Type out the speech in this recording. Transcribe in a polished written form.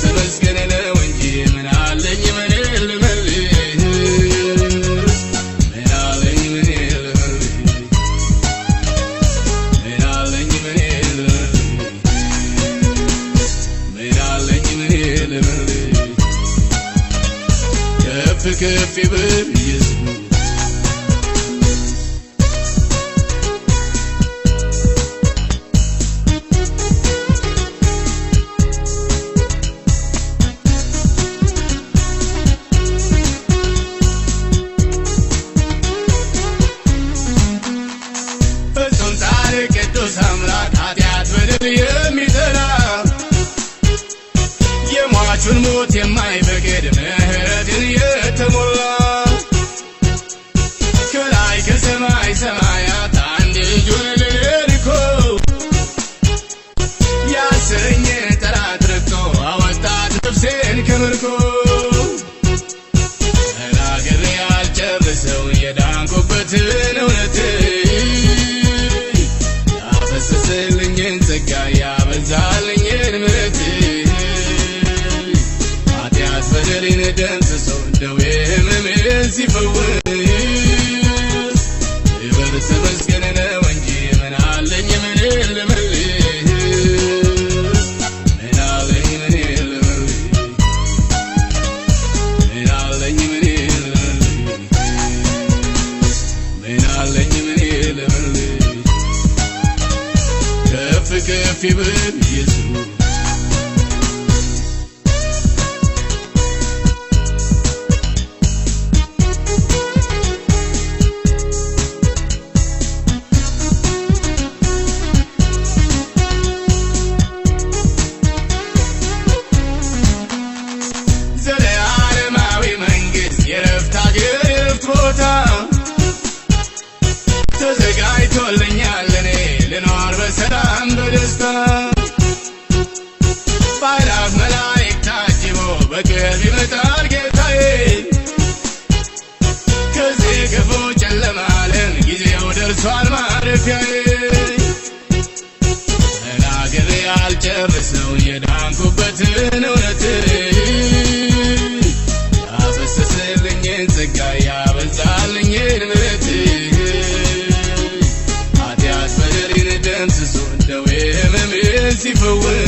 ተመስገን ነው እንጂ ምን አለኝ ምን ልመልስ ምን አለኝ ምን ልመልስ ምን አለኝ ምን ልመልስ ምን አለኝ ምን ልመልስ ከፍ ከፍ ይበል ኢየሱስ ቅዱስ አምላክ ኃጢአት በደል የሚጠላ የሟቹን ሞት የማይፈቅድ ምሕረትን የተሞላ ከላይ ከሰማይ ሰማያት አንድ ልጁን ልኮ ያሰረኝን ጠላት ረግጦ አወጣት ነፍሴን ከምርኮ ተናግሬ አልጨርሰው የዳንኩበትን እውነት ያፈሰሰልኝን ጸጋ ያበዛልኝን ምሕረት ኃጢአት በደሌን ደምስሶ ደዌ ሕመሜን ሲፈውስ ክብር ተመስገን ነው እንጂ ምን አለኝ ምን ልመልስ ምን አለኝ ምን ልመልስ ምን አለኝ ምን ልመልስ ምን አለኝ ምን ልመልስ ከፍ ከፍ ይበል ኢየሱስ ዘለዓለማዊ መንግሥት የዕረፍት አገር የዕረፍት ቦታ ተዘጋጅቶልኛል እኔ ልኖር በሰላም በደስታ በአእላፍ መላእክት ታጅቦ በቅርብ ይመጣል ጌታዬ ከዚህ ክፉ ጨለማ ዓለም ጊዜው ደርሷል ማረፊያዬ ተናግሬ አልጨርሰው የዳንኩበትን እውነት ያፈሰሰልኝን ጸጋ ያበዛልኝን ምሕረት ኃጢአት በደሌን ደምስሶ ደዌ ሕመሜን ሲፈውስ